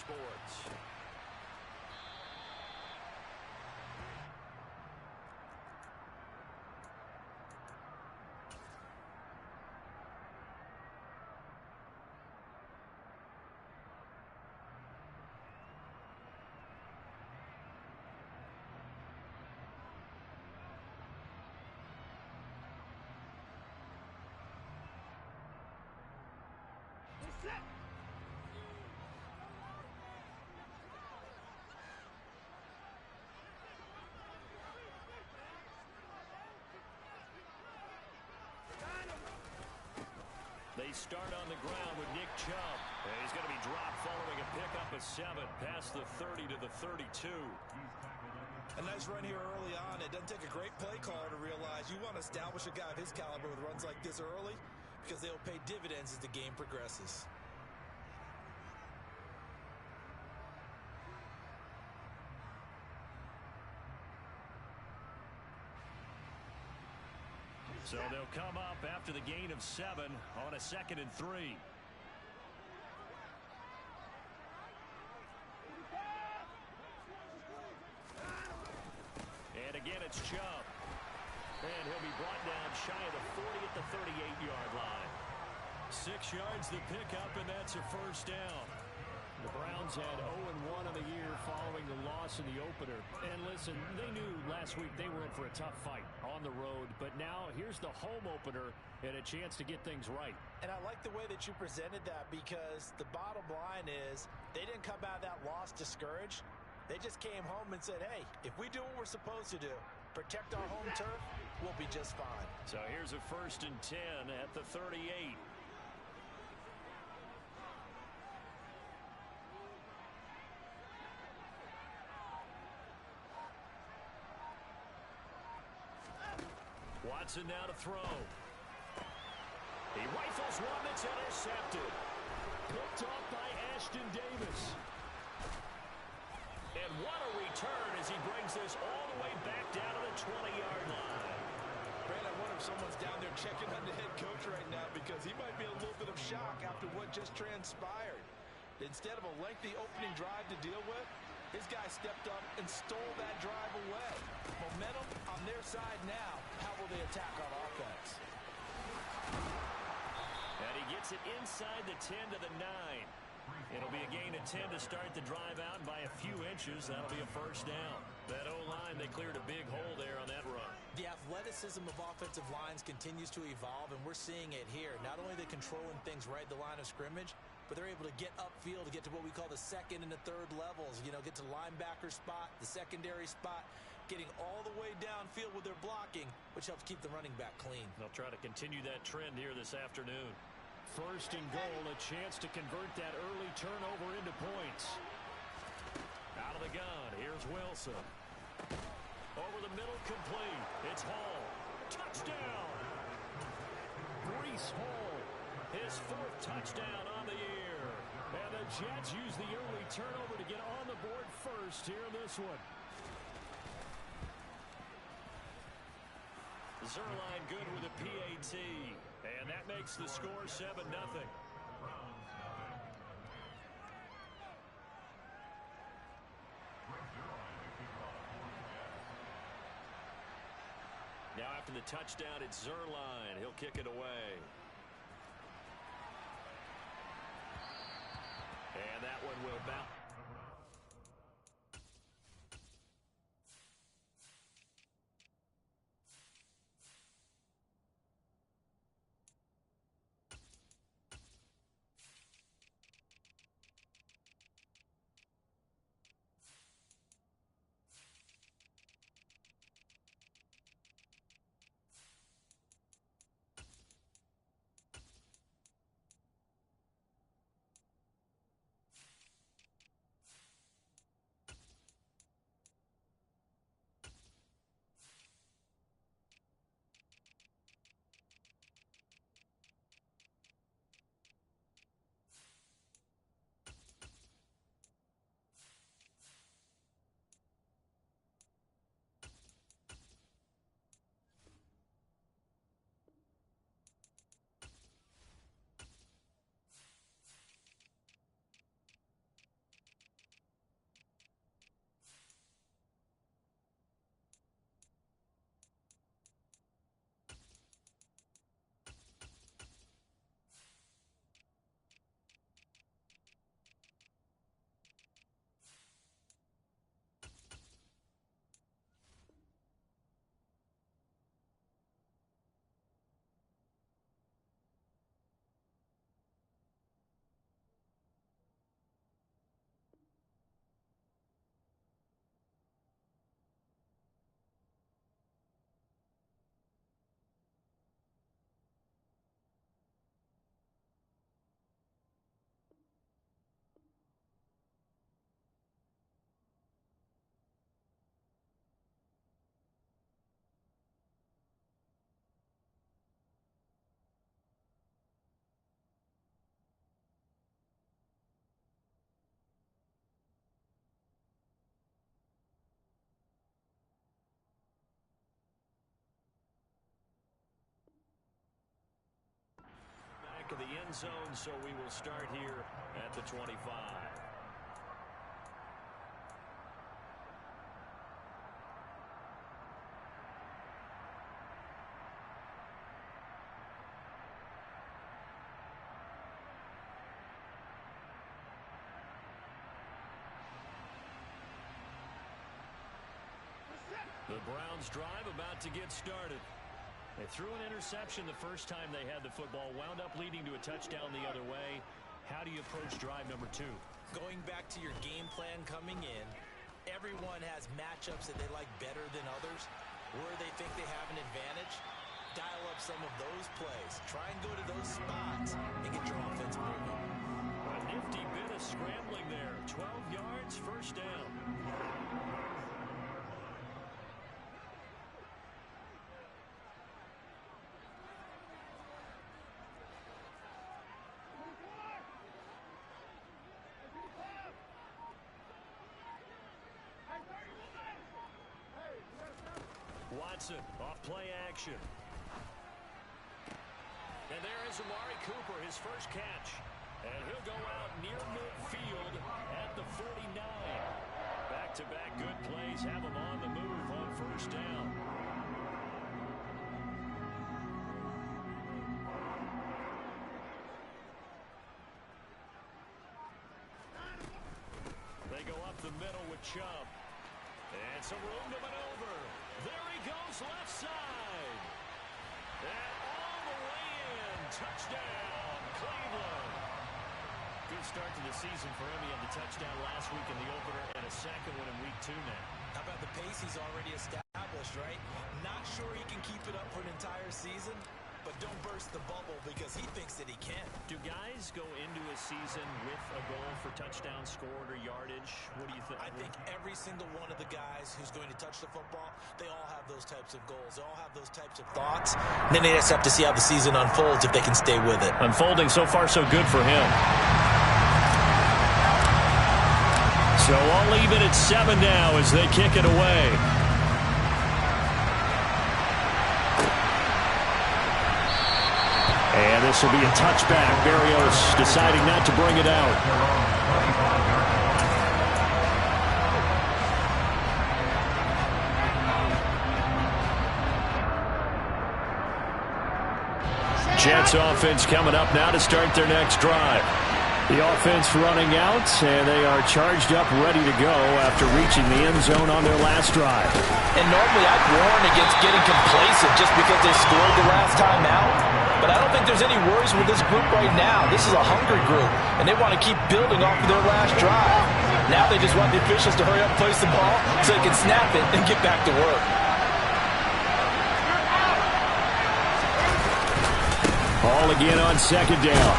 Sports. They start on the ground with Nick Chubb. And he's going to be dropped following a pickup of 7 past the 30 to the 32. A nice run here early on. It doesn't take a great play caller to realize you want to establish a guy of his caliber with runs like this early because they'll pay dividends as the game progresses. So they'll come up after the gain of 7 on a 2nd and 3. And again, it's Chubb. And he'll be brought down shy of the 40 at the 38-yard line. 6 yards the pickup, and that's a first down. The Browns had 0-1 on the year following the loss in the opener. And listen, they knew last week they were in for a tough fight on the road. But now here's the home opener and a chance to get things right. And I like the way that you presented that because the bottom line is they didn't come out of that loss discouraged. They just came home and said, hey, if we do what we're supposed to do, protect our home turf, we'll be just fine. So here's a 1st and 10 at the 38. Watson now to throw. He rifles one that's intercepted. Picked off by Ashton Davis. And what a return as he brings this all the way back down to the 20-yard line. Brad, I wonder if someone's down there checking on the head coach right now because he might be in a little bit of shock after what just transpired. Instead of a lengthy opening drive to deal with, his guy stepped up and stole that drive away. Momentum on their side now. How will they attack on offense? And he gets it inside the 10 to the 9. It'll be a gain of 10 to start the drive out, and by a few inches, that'll be a first down. That O-line, they cleared a big hole there on that run. The athleticism of offensive lines continues to evolve, and we're seeing it here. Not only are they controlling things right at the line of scrimmage, but they're able to get upfield to get to what we call the 2nd and the 3rd levels. You know, get to the linebacker spot, the secondary spot, getting all the way downfield with their blocking, which helps keep the running back clean. They'll try to continue that trend here this afternoon. 1st and goal, a chance to convert that early turnover into points. Out of the gun, here's Wilson. Over the middle, complete. It's Hall. Touchdown! Breece Hall, his 4th touchdown on the year. And the Jets use the early turnover to get on the board first here in this one. Zerline good with a PAT. And that makes the score 7-0. Now after the touchdown, it's Zerline. He'll kick it away. And that one will bounce. of the end zone, so we will start here at the 25. The Browns drive about to get started. They threw an interception the first time they had the football, wound up leading to a touchdown the other way. How do you approach drive number 2? Going back to your game plan coming in, everyone has matchups that they like better than others. Where they think they have an advantage, dial up some of those plays. Try and go to those spots and get your offense moving. A nifty bit of scrambling there. 12 yards, first down. Watson off play action. And there is Amari Cooper, his first catch. And he'll go out near midfield at the 49. Back-to-back good plays have him on the move on first down. They go up the middle with Chubb. And some room to maneuver. There he goes, left side. And all the way in. Touchdown, Cleveland. Good start to the season for him. He had the touchdown last week in the opener and a second one in week 2 now. How about the pace he's already established, right? Not sure he can keep it up for an entire season, but don't burst the bubble because he thinks that he can. Do guys go into a season with a goal for touchdowns scored or yardage? What do you think? I think every single one of the guys who's going to touch the football, they all have those types of goals. They all have those types of thoughts. And then they just have to see how the season unfolds if they can stay with it. Unfolding so far so good for him. So I'll leave it at 7 now as they kick it away. And this will be a touchback. Berrios deciding not to bring it out. Jets offense coming up now to start their next drive. The offense running out, and they are charged up, ready to go after reaching the end zone on their last drive. And normally I'd warn against getting complacent just because they scored the last time out. But I don't think there's any worries with this group right now. This is a hungry group, and they want to keep building off of their last drive. Now they just want the officials to hurry up and place the ball so they can snap it and get back to work. Ball again on second down.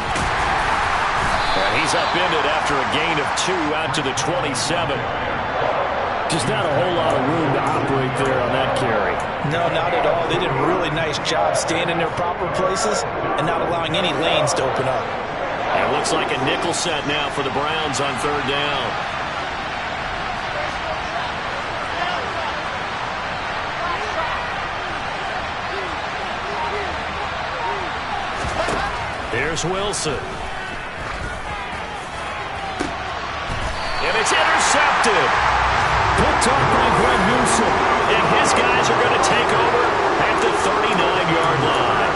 And he's upended after a gain of 2 out to the 27. Just not a whole lot of room to operate there on that carry. No, not at all. They did a really nice job staying in their proper places and not allowing any lanes to open up. And it looks like a nickel set now for the Browns on third down. Here's Wilson. And it's intercepted. Picked off by Greg Newsome. And his guys are going to take over at the 39-yard line.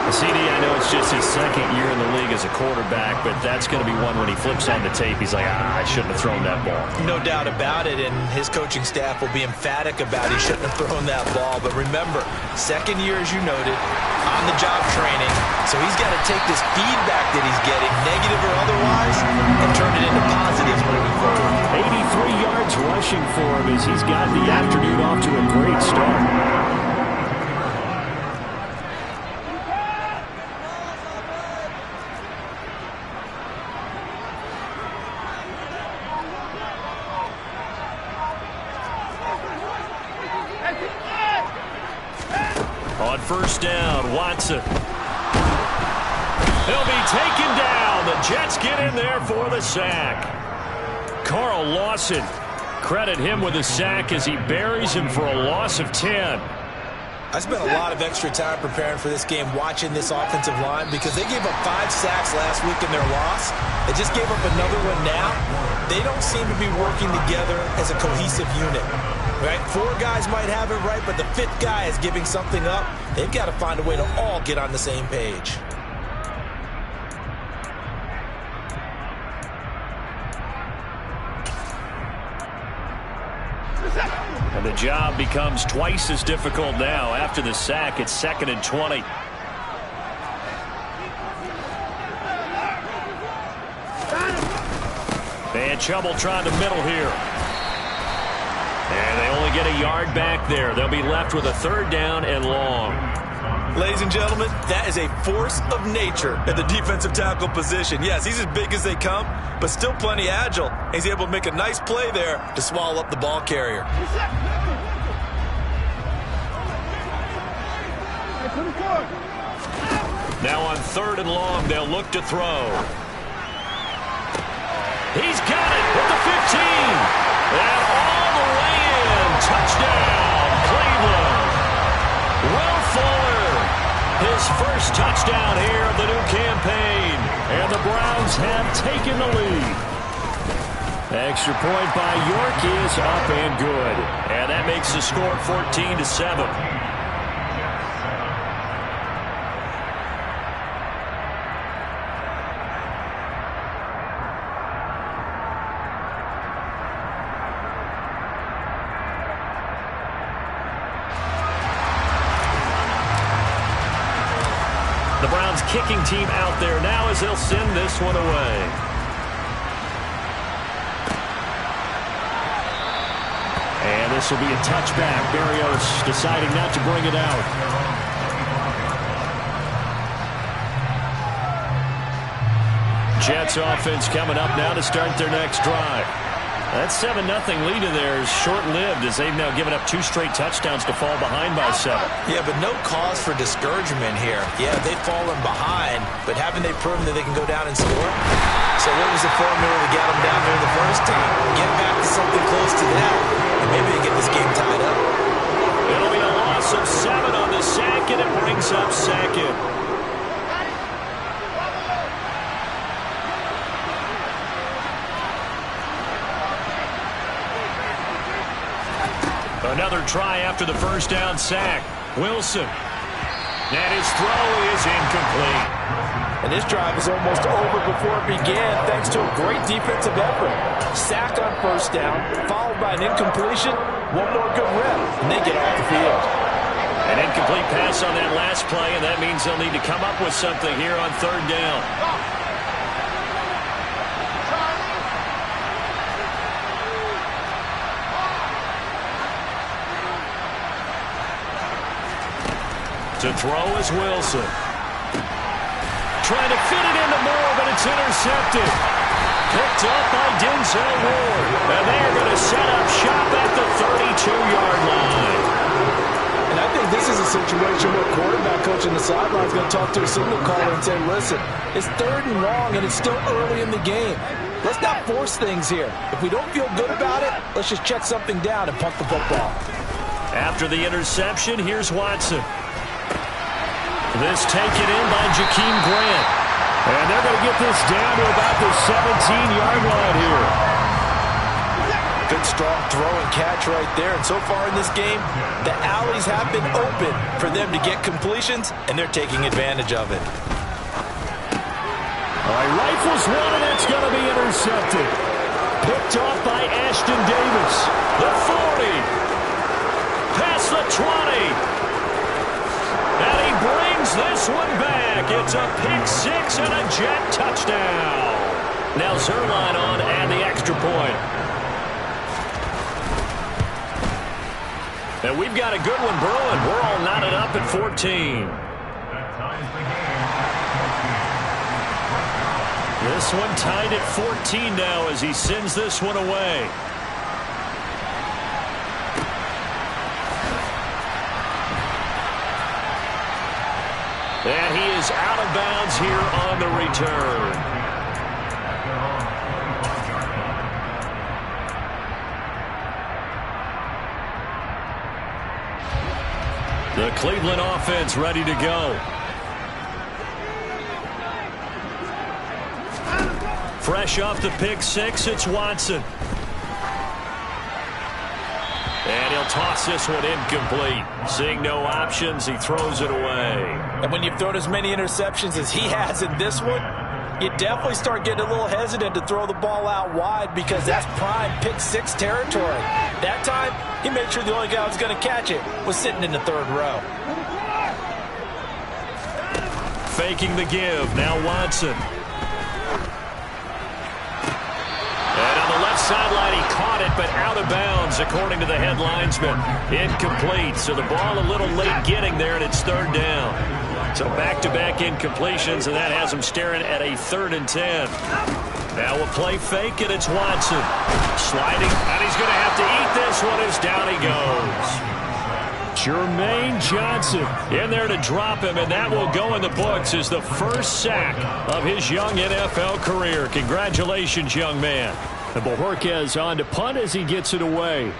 CD, I know it's just his second year in the league as a quarterback, but that's going to be one when he flips on the tape. He's like, I shouldn't have thrown that ball. No doubt about it, and his coaching staff will be emphatic about he shouldn't have thrown that ball. But remember, second year, as you noted, on-the-job training, so he's got to take this feedback that he's getting, negative or otherwise, and turn it into positives moving forward. 83 yards rushing for him as he's got the afternoon off to a great start. On first down, Watson. He'll be taken down. The Jets get in there for the sack. Carl Lawson, credit him with a sack as he buries him for a loss of 10. I spent a lot of extra time preparing for this game watching this offensive line because they gave up 5 sacks last week in their loss. They just gave up another one now. They don't seem to be working together as a cohesive unit. Right? 4 guys might have it right, but the 5th guy is giving something up. They've got to find a way to all get on the same page. And the job becomes twice as difficult now. After the sack, it's 2nd and 20. They had trouble trying to middle here. And they only get a yard back there. They'll be left with a 3rd down and long. Ladies and gentlemen, that is a force of nature at the defensive tackle position. Yes, he's as big as they come, but still plenty agile. He's able to make a nice play there to swallow up the ball carrier. Now on 3rd and long, they'll look to throw. He's got it at the 15. And all the way in. Touchdown, Cleveland. Will Fuller, his first touchdown here of the new campaign. And the Browns have taken the lead. Extra point by York is up and good. And that makes the score 14-7. The Browns kicking team out there now as they'll send this one away. And this will be a touchback. Berrios deciding not to bring it out. Jets offense coming up now to start their next drive. That 7-0 lead of theirs short-lived as they've now given up 2 straight touchdowns to fall behind by 7. Yeah, but no cause for discouragement here. Yeah, they've fallen behind, but haven't they proven that they can go down and score? So what was the formula to get them down there the first time? Get back to something close to that, and maybe they get this game tied up. It'll be a loss of 7 on the sack, and it brings up 2nd. Another try after the first down sack. Wilson. And his throw is incomplete. And this drive is almost over before it began thanks to a great defensive effort. Sack on first down, followed by an incompletion. One more good rep, and they get off the field. An incomplete pass on that last play, and that means they'll need to come up with something here on 3rd down. To throw is Wilson. Trying to fit it into Moore, but it's intercepted. Picked up by Denzel Ward. And they're going to set up shop at the 32-yard line. And I think this is a situation where quarterback coach on the sideline is going to talk to a signal caller and say, listen, it's 3rd and long, and it's still early in the game. Let's not force things here. If we don't feel good about it, let's just check something down and punt the football. After the interception, here's Watson. This taken in by Jakeem Grant. And they're going to get this down to about the 17-yard line here. Good strong throw and catch right there. And so far in this game, the alleys have been open for them to get completions, and they're taking advantage of it. All right, rifles one, and it's going to be intercepted. Picked off by Ashton Davis. The 40. Past the 20. And he brings this one back. It's a pick-6 and a Jet touchdown. Now Zerline on and the extra point. And we've got a good one brewing. We're all knotted up at 14. This one tied at 14 now as he sends this one away. And he is out of bounds here on the return. The Cleveland offense ready to go. Fresh off the pick six, it's Watson. And he'll toss this one incomplete. Seeing no options, he throws it away. And when you've thrown as many interceptions as he has in this one, you definitely start getting a little hesitant to throw the ball out wide because that's prime pick six territory. That time, he made sure the only guy who was going to catch it was sitting in the third row. Faking the give, now Watson. And on the left sideline, he caught it, but out of bounds, according to the head linesman. Incomplete, so the ball a little late getting there, and it's third down. So back-to-back incompletions, and that has him staring at a 3rd and 10. Now a play fake, and it's Watson. Sliding, and he's going to have to eat this one as down he goes. Jermaine Johnson in there to drop him, and that will go in the books as the first sack of his young NFL career. Congratulations, young man. And Bojorquez on to punt as he gets it away.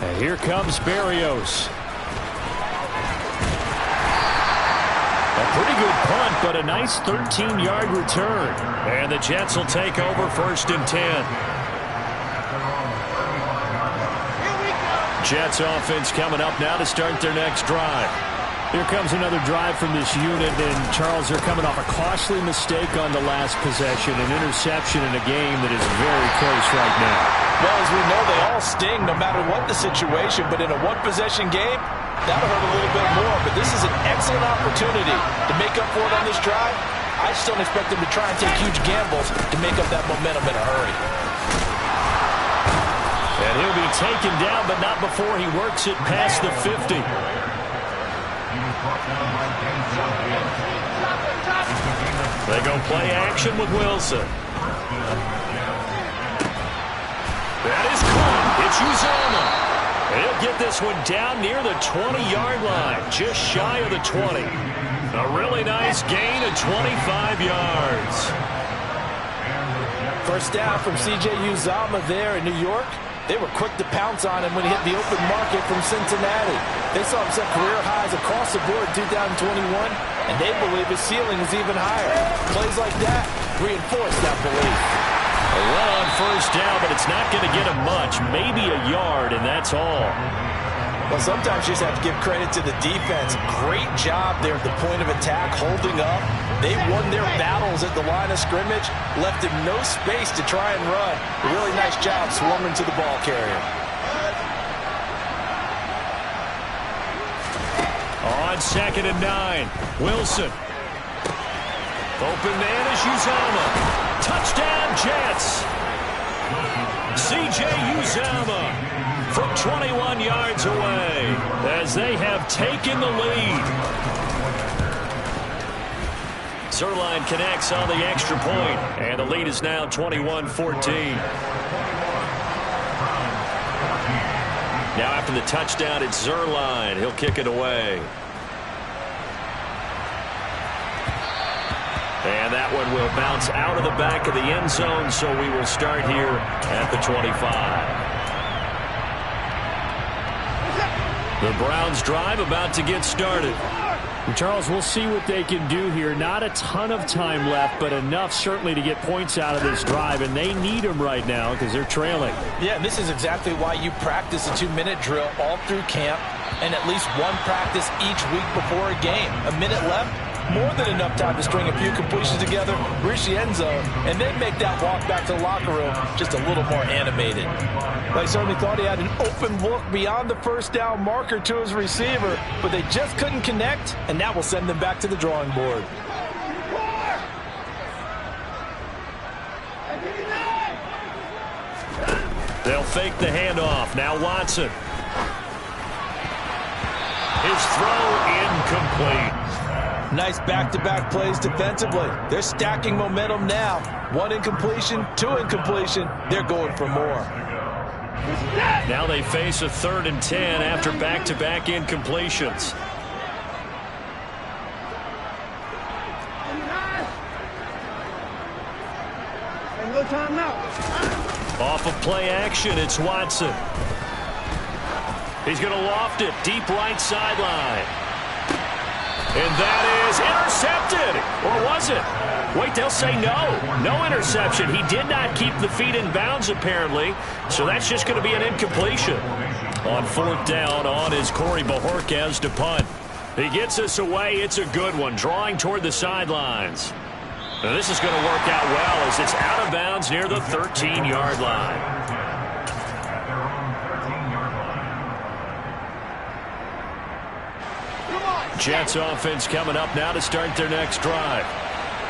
And here comes Berrios. A pretty good punt, but a nice 13-yard return. And the Jets will take over 1st and 10. Jets offense coming up now to start their next drive. Here comes another drive from this unit, and Charles, they're coming off a costly mistake on the last possession, an interception in a game that is very close right now. Well, as we know, they all sting no matter what the situation, but in a one-possession game, that'll hurt a little bit more. But this is an excellent opportunity to make up for it on this drive. I just don't expect them to try and take huge gambles to make up that momentum in a hurry. And he'll be taken down, but not before he works it past the 50. They go play action with Wilson. That is caught. It's Uzomah. He'll get this one down near the 20-yard line, just shy of the 20. A really nice gain of 25 yards. First down from C.J. Uzomah there in New York. They were quick to pounce on him when he hit the open market from Cincinnati. They saw him set career highs across the board in 2021, and they believe his ceiling is even higher. Plays like that reinforce that belief. A run on first down, but it's not going to get him much. Maybe a yard, and that's all. Well, sometimes you just have to give credit to the defense. Great job there at the point of attack, holding up. They won their battles at the line of scrimmage, left him no space to try and run. A really nice job swarming to the ball carrier. On 2nd and 9, Wilson. Open man is Uzomah. Touchdown, Jets. C.J. Uzomah from 21 yards away as they have taken the lead. Zerline connects on the extra point, and the lead is now 21-14. Now after the touchdown, it's Zerline. He'll kick it away. And that one will bounce out of the back of the end zone, so we will start here at the 25. The Browns drive about to get started. And Charles, we'll see what they can do here. Not a ton of time left, but enough certainly to get points out of this drive, and they need them right now because they're trailing. Yeah, and this is exactly why you practice a 2-minute drill all through camp and at least one practice each week before a game. A minute left, more than enough time to string a few completions together, reach the end zone, and then make that walk back to the locker room just a little more animated. They certainly thought he had an open look beyond the first down marker to his receiver, but they just couldn't connect, and that will send them back to the drawing board. They'll fake the handoff. Now Watson. His throw incomplete. Nice back-to-back plays defensively. They're stacking momentum now. 1 incompletion, 2 incompletion. They're going for more. Now they face a 3rd and 10 after back-to-back incompletions. Off of play action, it's Watson. He's going to loft it deep right sideline. And that is intercepted. Or was it? Wait, they'll say no. No interception. He did not keep the feet in bounds, apparently. So that's just going to be an incompletion. On fourth down, on is Corey Bajorquez to punt. He gets us away. It's a good one, drawing toward the sidelines. Now this is going to work out well as it's out of bounds near the 13-yard line. Jets offense coming up now to start their next drive.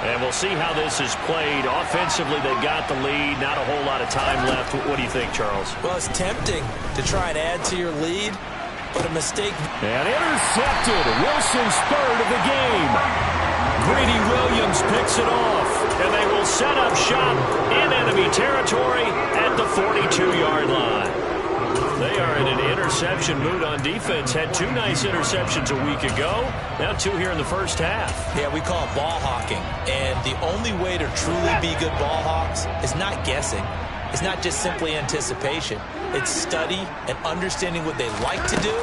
And we'll see how this is played. Offensively, they've got the lead. Not a whole lot of time left. What do you think, Charles? Well, it's tempting to try and add to your lead, but a mistake. And intercepted. Wilson's third of the game. Greedy Williams picks it off. And they will set up shop in enemy territory at the 42-yard line. They are in an interception mood on defense. Had two nice interceptions a week ago. Now two here in the first half. Yeah, we call it ball hawking. And the only way to truly be good ball hawks is not guessing. It's not just simply anticipation. It's study and understanding what they like to do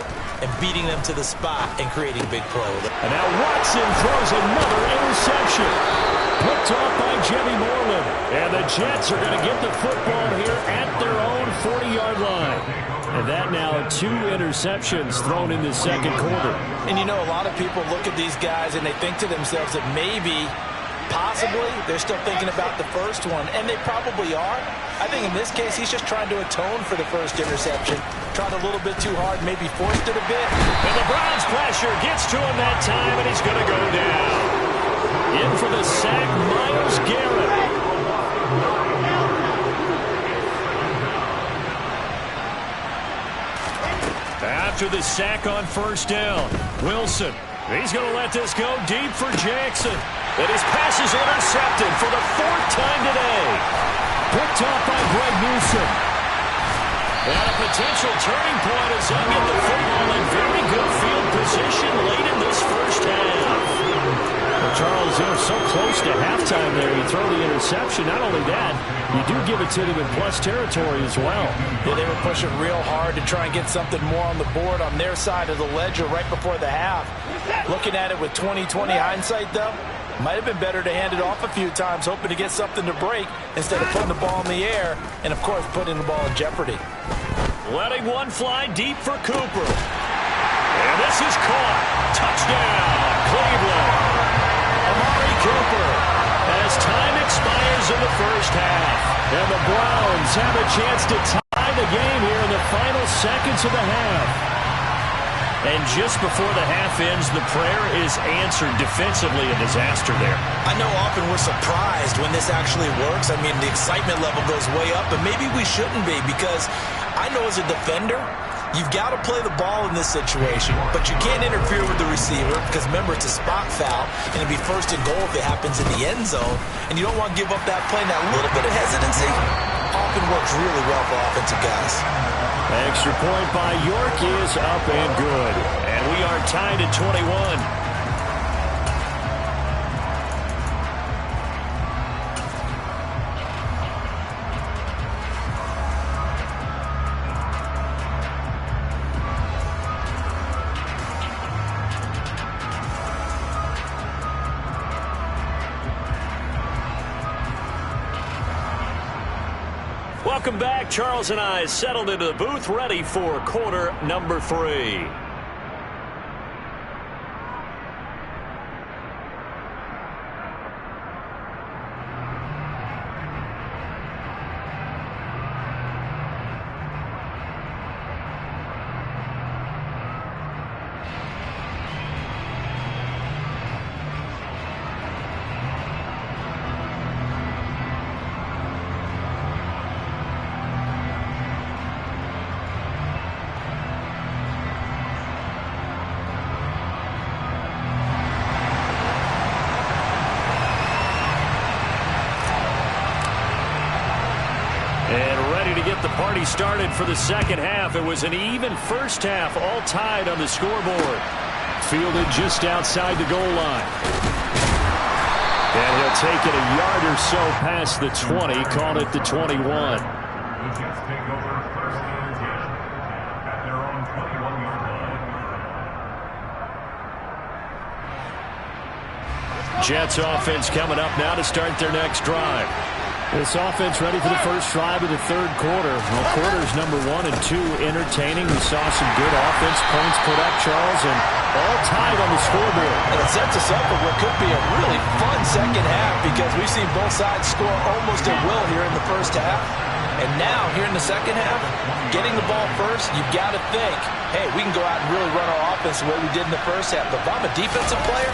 and beating them to the spot and creating big plays. And now Watson throws another interception. Picked off by Jimmy Moreland. And the Jets are going to get the football here at their own 40-yard line. And that now two interceptions thrown in the second quarter. And you know, a lot of people look at these guys and they think to themselves that maybe, possibly, they're still thinking about the first one. And they probably are. I think in this case, he's just trying to atone for the first interception. Tried a little bit too hard, maybe forced it a bit. And the Browns pressure gets to him that time, and he's going to go down. In for the sack, Myles Garrett. After the sack on first down, Wilson, he's going to let this go deep for Jackson. And his pass is intercepted for the fourth time today. Picked off by Greg Newsom. And a potential turning point as they get the football in very good field position late in this first half. Well, Charles, they're so close to halftime there. You throw the interception. Not only that, you do give it to them in plus territory as well. Yeah, they were pushing real hard to try and get something more on the board on their side of the ledger right before the half. Looking at it with 20/20 hindsight, though, might have been better to hand it off a few times, hoping to get something to break instead of putting the ball in the air and, of course, putting the ball in jeopardy. Letting one fly deep for Cooper. And this is caught. Touchdown, Cleveland. Amari Cooper as time expires in the first half. And the Browns have a chance to tie the game here in the final seconds of the half. And just before the half ends, the prayer is answered. Defensively, a disaster there. I know often we're surprised when this actually works. I mean, the excitement level goes way up, but maybe we shouldn't be, because I know as a defender, you've got to play the ball in this situation, but you can't interfere with the receiver because, remember, it's a spot foul, and it'd be first and goal if it happens in the end zone, and you don't want to give up that play. That little bit of hesitancy often works really well for offensive guys. Extra point by York is up and good. And we are tied at 21. Welcome back. Charles and I settled into the booth, ready for quarter number 3. The party started for the second half. It was an even first half, all tied on the scoreboard. Fielded just outside the goal line. And he'll take it a yard or so past the 20, called it the 21. Jets offense coming up now to start their next drive. This offense ready for the first drive of the third quarter. Well, quarters number 1 and 2 entertaining. We saw some good offense points put up, Charles, and all tied on the scoreboard. And it sets us up for what could be a really fun second half because we've seen both sides score almost at will here in the first half. And now, here in the second half, getting the ball first, you've got to think, hey, we can go out and really run our offense the way we did in the first half. But if I'm a defensive player,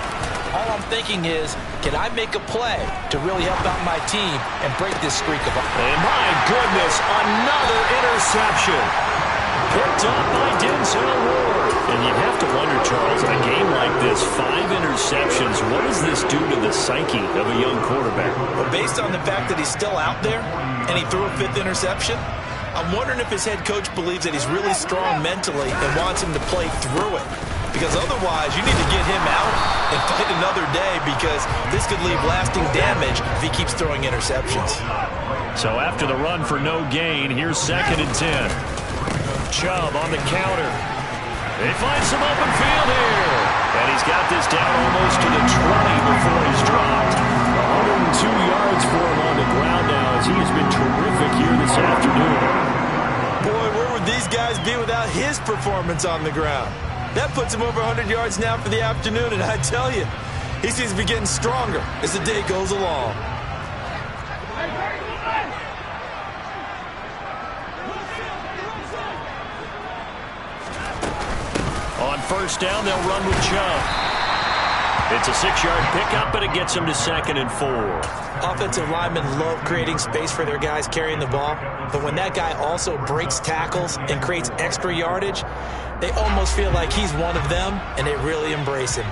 all I'm thinking is, can I make a play to really help out my team and break this streak of offense? And my goodness, another interception. Picked up by Denzel Ward. And you have to wonder, Charles, in a game like this, 5 interceptions, what does this do to the psyche of a young quarterback? Well, based on the fact that he's still out there and he threw a 5th interception, I'm wondering if his head coach believes that he's really strong mentally and wants him to play through it. Because otherwise, you need to get him out and fight another day because this could leave lasting damage if he keeps throwing interceptions. So after the run for no gain, here's 2nd and 10. Chubb on the counter. They find some open field here. And he's got this down almost to the 20 before he's dropped. 102 yards for him on the ground now as he has been terrific here this afternoon. Boy, where would these guys be without his performance on the ground? That puts him over 100 yards now for the afternoon, and I tell you, he seems to be getting stronger as the day goes along. On first down, they'll run with Chubb. It's a 6-yard pickup, but it gets him to 2nd and 4. Offensive linemen love creating space for their guys carrying the ball, but when that guy also breaks tackles and creates extra yardage, they almost feel like he's one of them, and they really embrace him.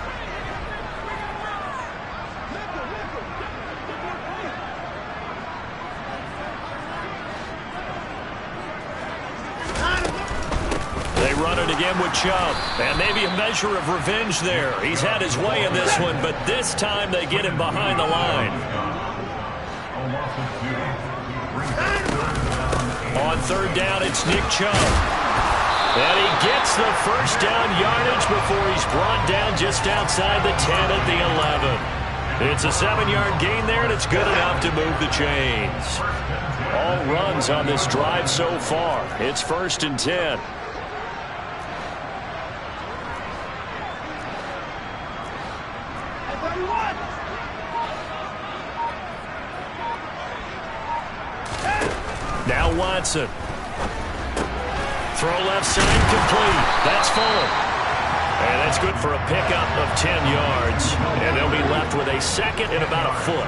They run it again with Chubb, and maybe a measure of revenge there. He's had his way in this one, but this time they get him behind the line. On third down, it's Nick Chubb. And he gets the first down yardage before he's brought down just outside the 10 at the 11. It's a 7-yard gain there, and it's good enough to move the chains. All runs on this drive so far. It's 1st and 10. Now Watson. Throw left side complete. That's full. And that's good for a pickup of 10 yards. And they'll be left with a 2nd and about a foot.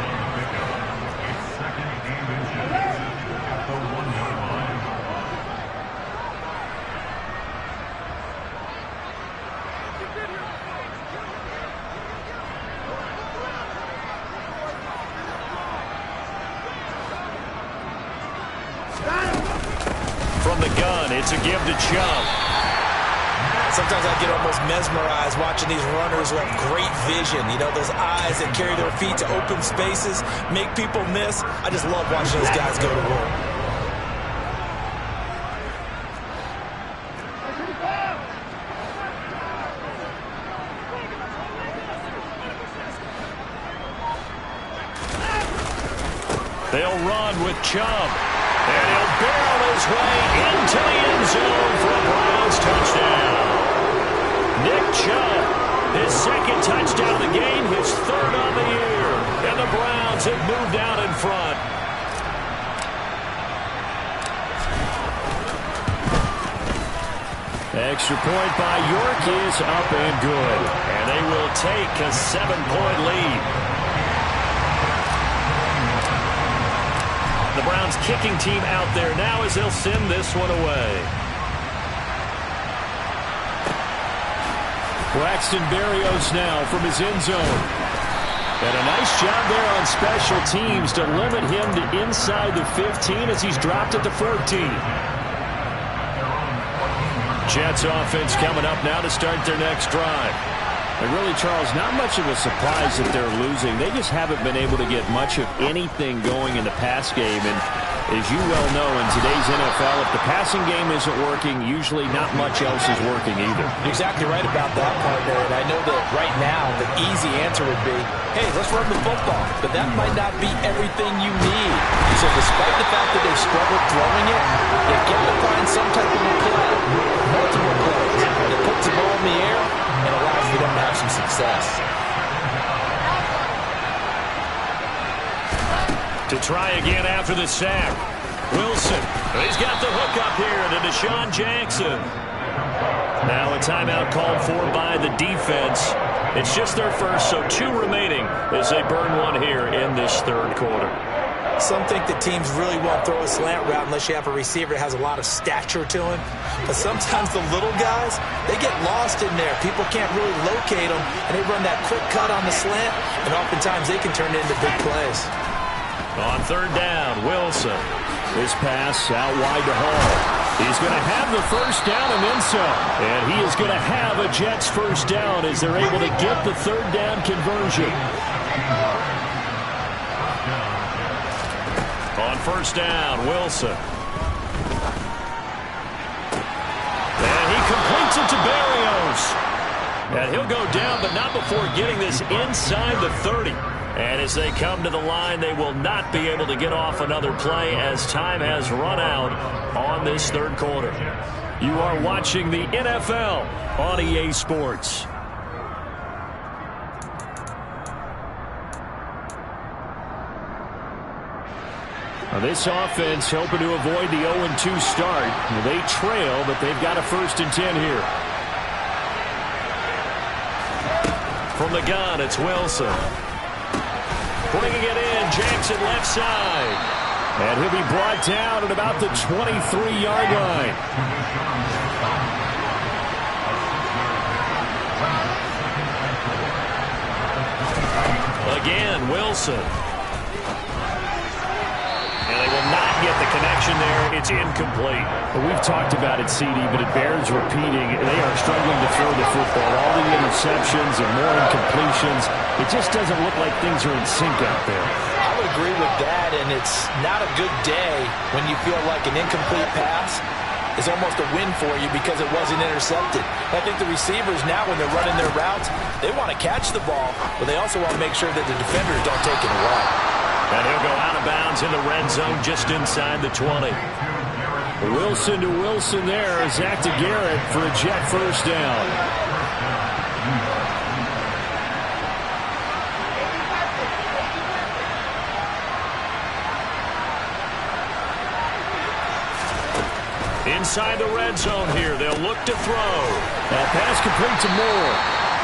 From the gun, it's a give to Chubb. Sometimes I get almost mesmerized watching these runners who have great vision. You know, those eyes that carry their feet to open spaces, make people miss. I just love watching those guys go to work. They'll run with Chubb. And he'll barrel his way into the end zone for a Browns touchdown. Nick Chubb, his 2nd touchdown of the game, his 3rd on the year. And the Browns have moved out in front. Extra point by York is up and good. And they will take a 7-point lead. The Browns kicking team out there now as they'll send this one away. Braxton Berrios now from his end zone. And a nice job there on special teams to limit him to inside the 15 as he's dropped at the 14. Jets offense coming up now to start their next drive. And really, Charles, not much of a surprise that they're losing. They just haven't been able to get much of anything going in the pass game. And as you well know, in today's NFL, if the passing game isn't working, usually not much else is working either. You're exactly right about that, partner. And I know that right now the easy answer would be, hey, let's run the football. But that might not be everything you need. So despite the fact that they've struggled throwing it, they've got to find some type of a play, multiple plays, that puts the ball in the air and allows for them to have some success. To try again after the sack. Wilson. He's got the hook up here to Deshaun Jackson. Now a timeout called for by the defense. It's just their first, so 2 remaining as they burn one here in this third quarter. Some think that teams really won't throw a slant route unless you have a receiver that has a lot of stature to him. But sometimes the little guys, they get lost in there. People can't really locate them, and they run that quick cut on the slant, and oftentimes they can turn it into big plays. On third down, Wilson. This pass out wide to Hall. He's going to have the first down and then some. And he is going to have a Jets first down as they're able to get the third down conversion. On first down, Wilson. And he completes it to Berrios. And he'll go down, but not before getting this inside the 30. And as they come to the line, they will not be able to get off another play as time has run out on this third quarter. You are watching the NFL on EA Sports. Now this offense hoping to avoid the 0-2 start. They trail, but they've got a 1st and 10 here. From the gun, it's Wilson. Bringing it in, Jackson left side. And he'll be brought down at about the 23-yard line. Again, Wilson. And they will not get the connection there. It's incomplete. Well, we've talked about it, CD, but it bears repeating. They are struggling to throw the football. All the interceptions and more incompletions. It just doesn't look like things are in sync out there. I would agree with that, and it's not a good day when you feel like an incomplete pass is almost a win for you because it wasn't intercepted. I think the receivers now, when they're running their routes, they want to catch the ball, but they also want to make sure that the defenders don't take it away. And he'll go out of bounds in the red zone just inside the 20. Wilson to Wilson there. Zach to Garrett for a Jet first down. Inside the red zone here. They'll look to throw. That pass complete to Moore.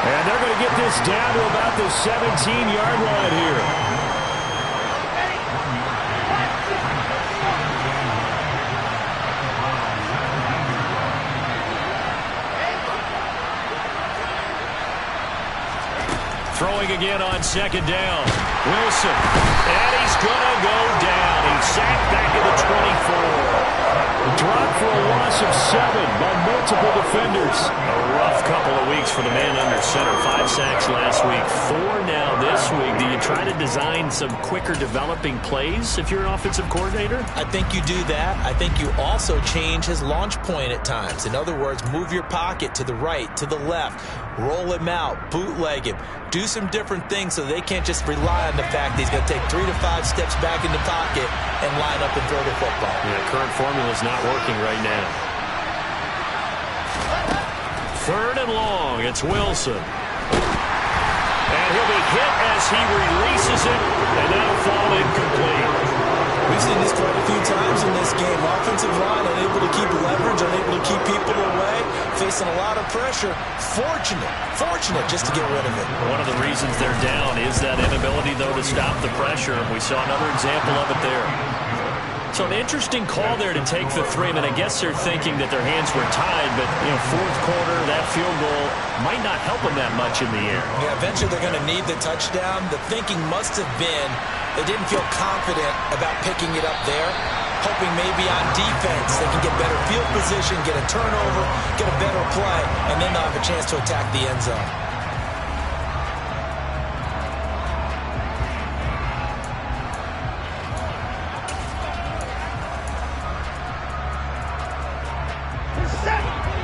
And they're going to get this down to about the 17-yard line here. Throwing again on second down. Wilson. And he's going to go down. He's sacked back at the 24. Dropped for a loss of 7 by multiple defenders. A rough couple of weeks for the man under center. 5 sacks last week. 4 now this week. Do you try to design some quicker developing plays if you're an offensive coordinator? I think you do that. I think you also change his launch point at times. In other words, move your pocket to the right, to the left. Roll him out. Bootleg him. Do some different things so they can't just rely on the fact that he's going to take 3 to 5 steps back in the pocket and line up and throw the football. Yeah, current formula is not working right now. 3rd and long. It's Wilson. And he'll be hit as he releases it, and that'll fall incomplete. We've seen this quite a few times in this game. Offensive line unable to keep leverage, unable to keep people away, facing a lot of pressure. Fortunate just to get rid of it. One of the reasons they're down is that inability, though, to stop the pressure. We saw another example of it there. So an interesting call there to take the 3. I mean, I guess they're thinking that their hands were tied, but, you know, 4th quarter, that field goal might not help them that much in the air. Yeah, eventually they're going to need the touchdown. The thinking must have been they didn't feel confident about picking it up there, hoping maybe on defense they can get better field position, get a turnover, get a better play, and then they'll have a chance to attack the end zone.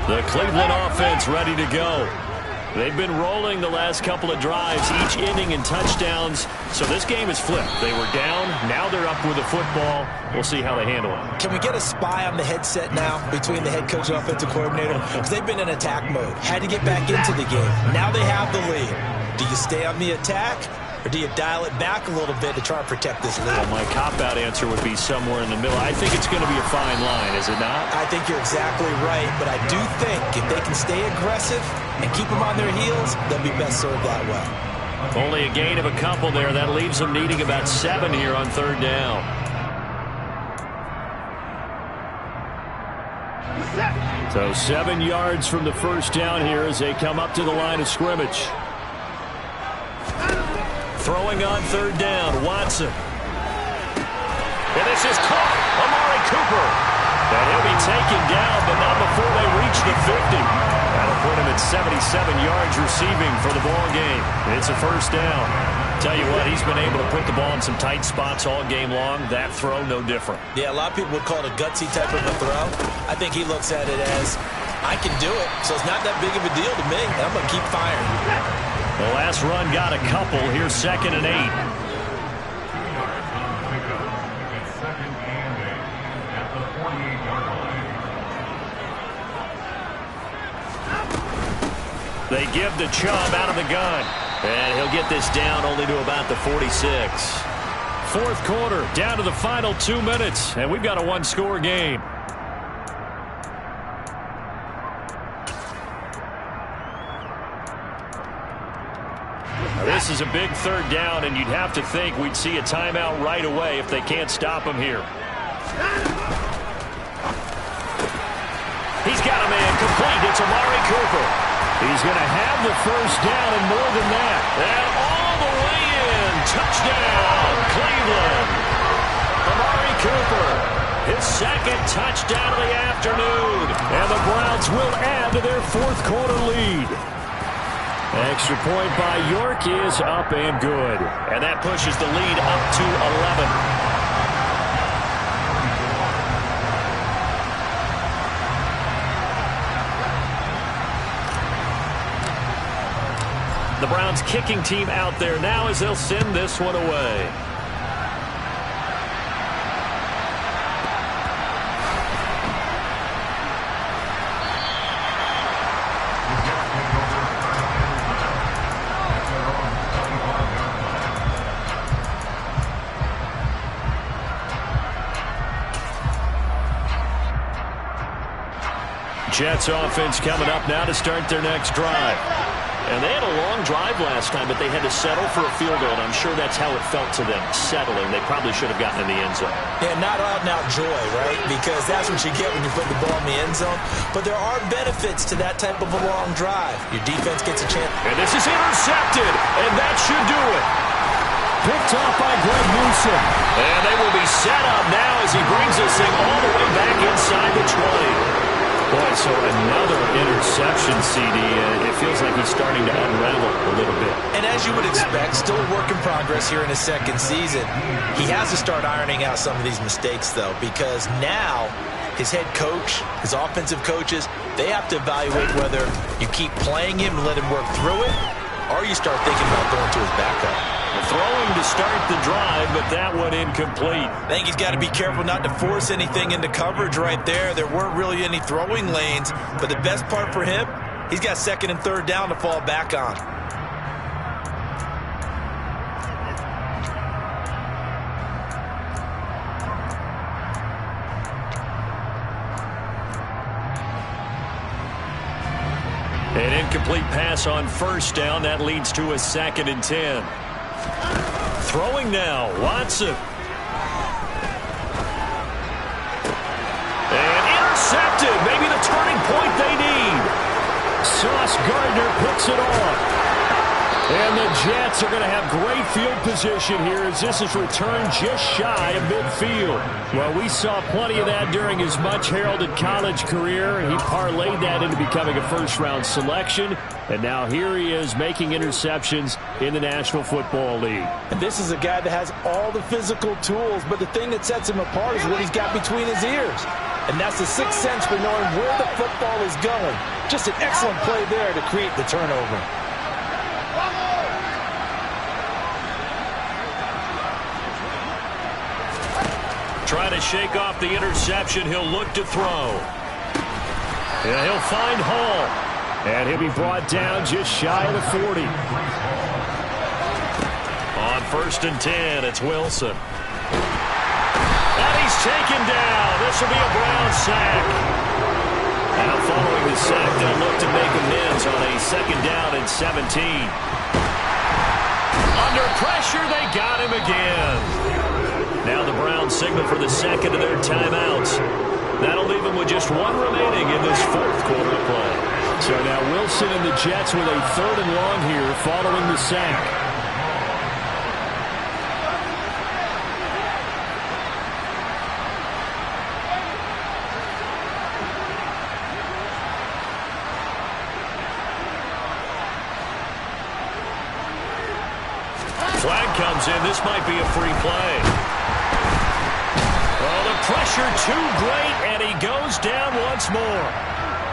The Cleveland offense ready to go. They've been rolling the last couple of drives, each inning in touchdowns. So this game is flipped. They were down. Now they're up with the football. We'll see how they handle it. Can we get a spy on the headset now between the head coach and offensive coordinator? Because they've been in attack mode. Had to get back into the game. Now they have the lead. Do you stay on the attack? Or do you dial it back a little bit to try and protect this lead? Well, my cop-out answer would be somewhere in the middle. I think it's going to be a fine line, is it not? I think you're exactly right, but I do think if they can stay aggressive and keep them on their heels, they'll be best served that way. Only a gain of a couple there. That leaves them needing about 7 here on third down. So 7 yards from the first down here as they come up to the line of scrimmage. Throwing on third down, Watson. And this is caught. Amari Cooper. And he'll be taken down, but not before they reach the 50. That'll put him at 77 yards receiving for the ball game. It's a first down. Tell you what, he's been able to put the ball in some tight spots all game long. That throw, no different. Yeah, a lot of people would call it a gutsy type of a throw. I think he looks at it as, I can do it, so it's not that big of a deal to me. I'm going to keep firing. The last run got a couple. Here's 2nd and 8. They give the Chubb out of the gun. And he'll get this down only to about the 46. Fourth quarter, down to the final 2 minutes. And we've got a one-score game. This is a big third down, and you'd have to think we'd see a timeout right away if they can't stop him here. He's got a man complete. It's Amari Cooper. He's going to have the first down and more than that. And all the way in. Touchdown, Cleveland. Amari Cooper, his 2nd touchdown of the afternoon. And the Browns will add to their fourth quarter lead. Extra point by York is up and good. And that pushes the lead up to 11. The Browns kicking team out there now as they'll send this one away. Jets offense coming up now to start their next drive. And they had a long drive last time, but they had to settle for a field goal, and I'm sure that's how it felt to them, settling. They probably should have gotten in the end zone. Yeah, not out-and-out joy, right? Because that's what you get when you put the ball in the end zone. But there are benefits to that type of a long drive. Your defense gets a chance. And this is intercepted, and that should do it. Picked off by Greg Newsom. And they will be set up now as he brings this thing all the way back inside the 20. Boy, so another interception, CD. It feels like he's starting to unravel a little bit. And as you would expect, still a work in progress here in his 2nd season. He has to start ironing out some of these mistakes, though, because now his head coach, his offensive coaches, they have to evaluate whether you keep playing him and let him work through it, or you start thinking about going to his backup. Throwing to start the drive, but that one incomplete. I think he's got to be careful not to force anything into coverage right there. There weren't really any throwing lanes, but the best part for him, he's got 2nd and 3rd down to fall back on. An incomplete pass on first down. That leads to a 2nd and 10. Throwing now, Watson. And intercepted. Maybe the turning point they need. Sauce Gardner picks it off. And the Jets are going to have great field position here as this is returned just shy of midfield. Well, we saw plenty of that during his much-heralded college career. He parlayed that into becoming a first-round selection. And now here he is making interceptions in the National Football League. And this is a guy that has all the physical tools, but the thing that sets him apart is what he's got between his ears. And that's the sixth sense for knowing where the football is going. Just an excellent play there to create the turnover. Trying to shake off the interception. He'll look to throw. And he'll find Hall. And he'll be brought down just shy of the 40. On 1st and 10, it's Wilson. And he's taken down. This will be a Brown sack. Now following the sack, they'll look to make amends on a 2nd down and 17. Under pressure, they got him again. Now the Browns signal for the second of their timeouts. That'll leave them with just one remaining in this 4th quarter of play. So now Wilson and the Jets with a 3rd and long here following the sack. Flag comes in. This might be a free play. Oh, the pressure too great, and he goes down once more.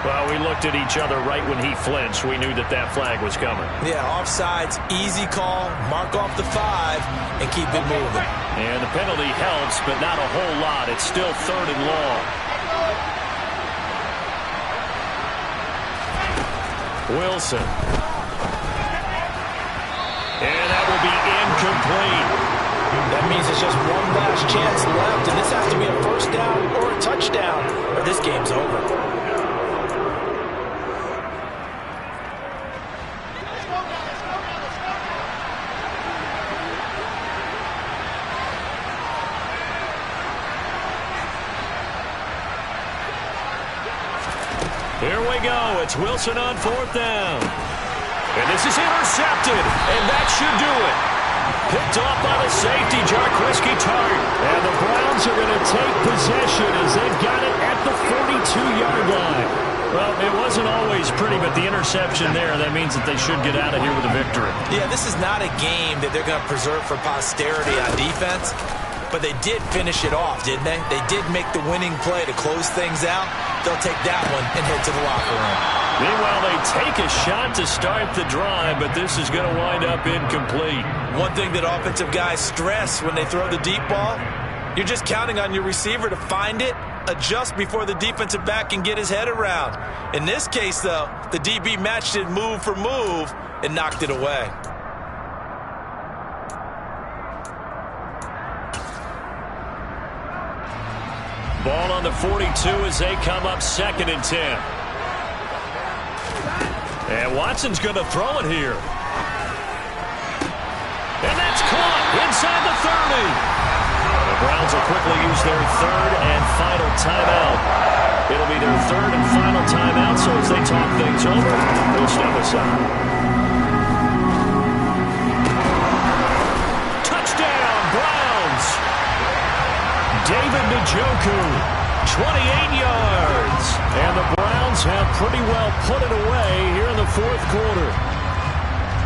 Well, we looked at each other right when he flinched. We knew that that flag was coming. Yeah, offsides, easy call, mark off the 5, and keep it moving. And the penalty helps, but not a whole lot. It's still 3rd and long. Wilson. And that will be incomplete. That means it's just one last chance left, and this has to be a 1st down or a touchdown, or this game's over. Here we go. It's Wilson on 4th down. And this is intercepted, and that should do it. Picked off by the safety, Jarquiski Tart. And the Browns are going to take possession as they've got it at the 42-yard line. Well, it wasn't always pretty, but the interception there, that means that they should get out of here with a victory. Yeah, this is not a game that they're going to preserve for posterity on defense, but they did finish it off, didn't they? They did make the winning play to close things out. They'll take that one and head to the locker room. Meanwhile, they take a shot to start the drive, but this is going to wind up incomplete. One thing that offensive guys stress when they throw the deep ball, you're just counting on your receiver to find it, adjust before the defensive back can get his head around. In this case, though, the DB matched it move for move and knocked it away. Ball on the 42 as they come up 2nd and 10. And Watson's going to throw it here. And that's caught inside the 30. The Browns will quickly use their 3rd and final timeout. It'll be their 3rd and final timeout, so as they talk things over, they'll step aside. Touchdown, Browns! David Njoku, 28 yards. And the Browns have pretty well put it away here in the 4th quarter.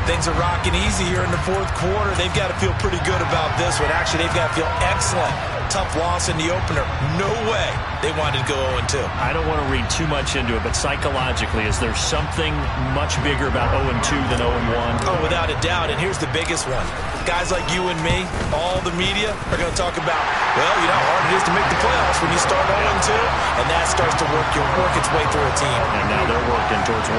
Things are rocking easy here in the 4th quarter. They've got to feel pretty good about this one. Actually, they've got to feel excellent. Tough loss in the opener. No way they wanted to go 0-2. I don't want to read too much into it, but psychologically, is there something much bigger about 0-2 than 0-1? Oh, without a doubt, and here's the biggest one. Guys like you and me, all the media, are going to talk about, well, you know how hard it is to make the playoffs when you start 0-2, and that starts to work its way through a team. And now they're working towards 1-1.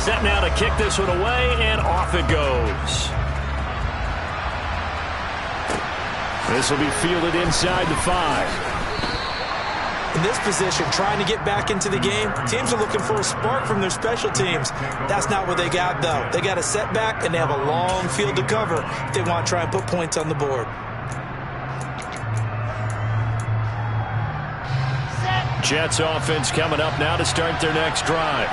Set now to kick this one away, and off it goes. This will be fielded inside the 5. In this position, trying to get back into the game, teams are looking for a spark from their special teams. That's not what they got, though. They got a setback, and they have a long field to cover if they want to try and put points on the board. Jets offense coming up now to start their next drive.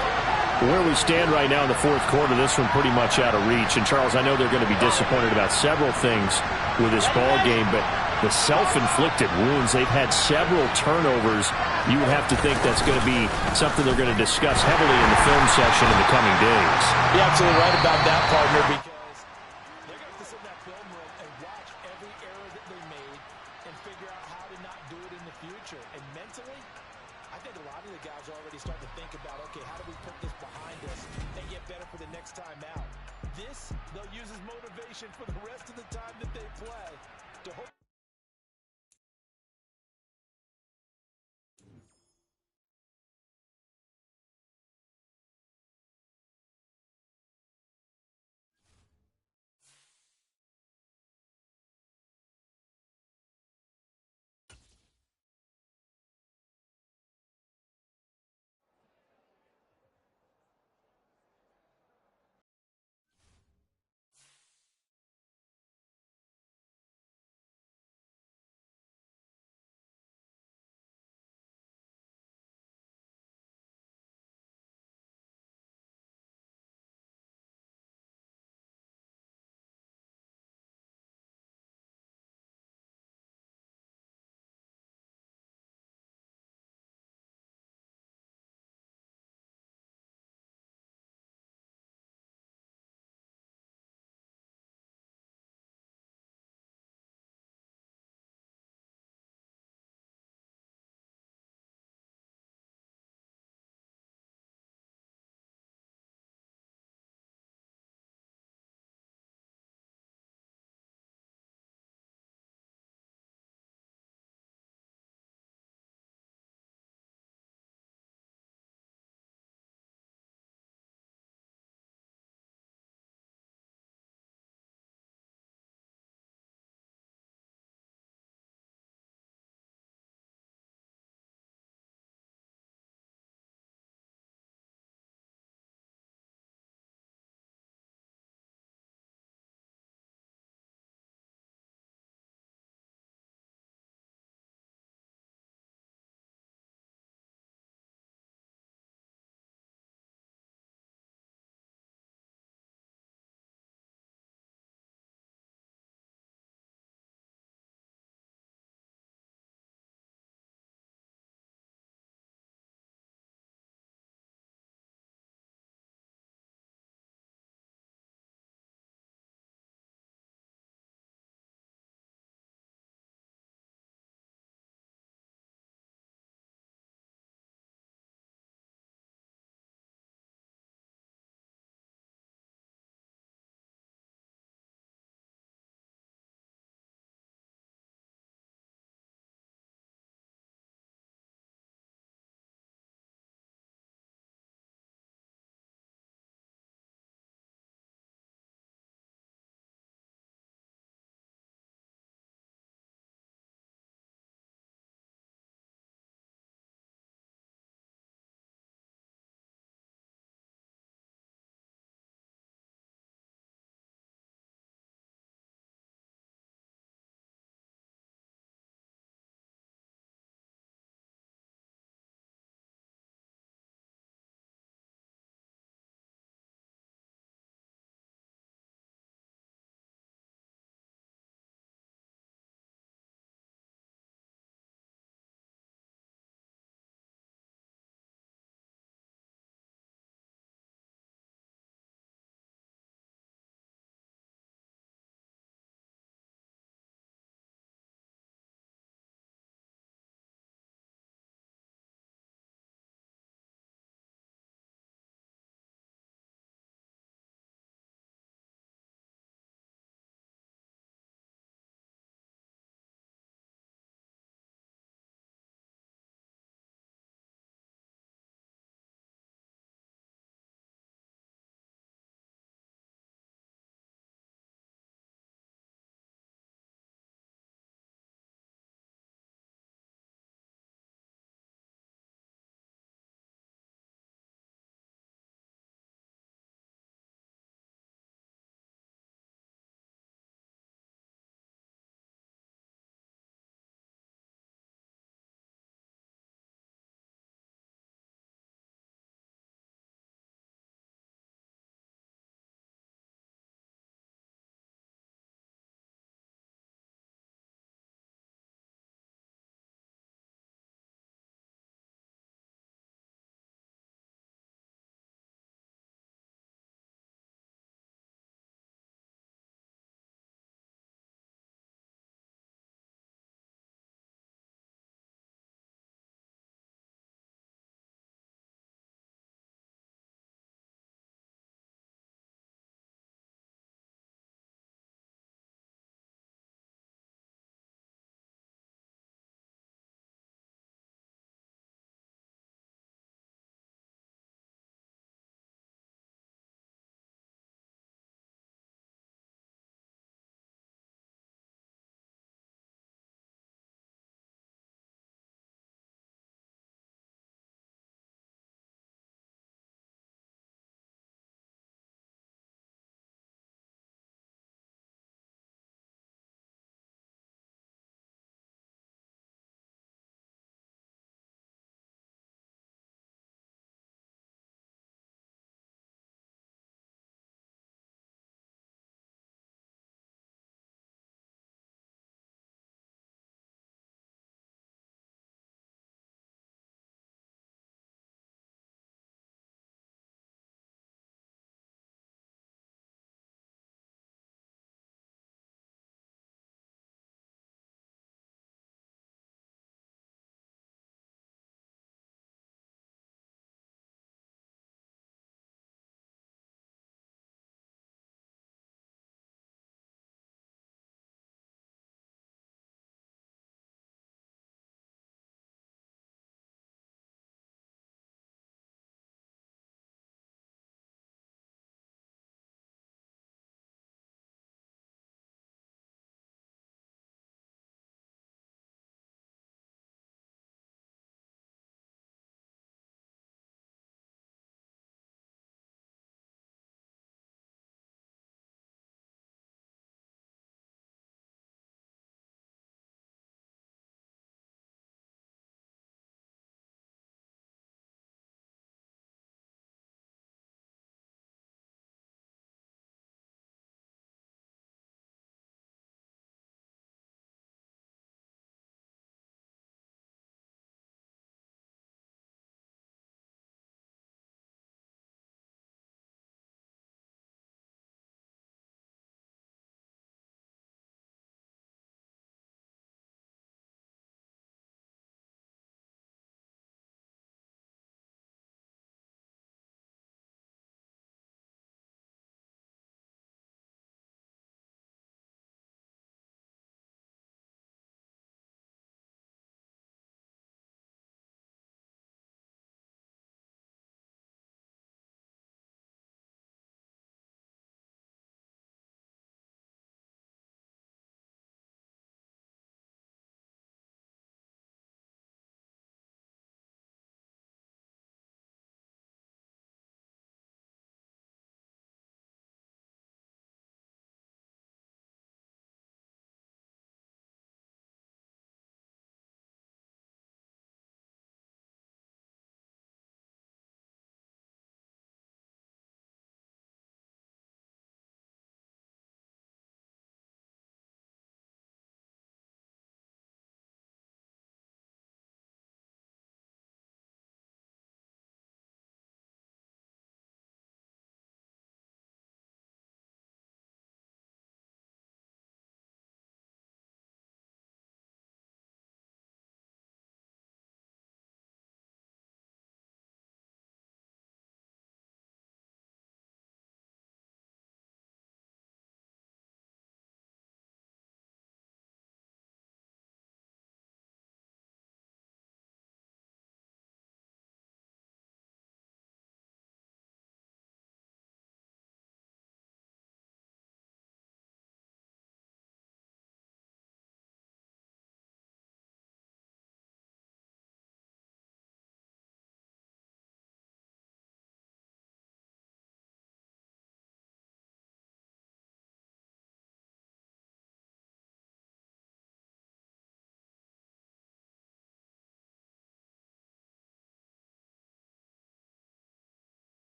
Where we stand right now in the fourth quarter, this one pretty much out of reach. And, Charles, I know they're going to be disappointed about several things with this ball game, but the self-inflicted wounds, they've had several turnovers. You would have to think that's going to be something they're going to discuss heavily in the film session in the coming days. You're absolutely right about that, partner, because They're going to have to sit in that film room and watch every error that they made and figure out how to not do it in the future. And mentally, I think a lot of the guys are already starting to think about, okay, how do we put this behind us and get better for the next time out? This, they'll use as motivation for the rest of the time that they play to hope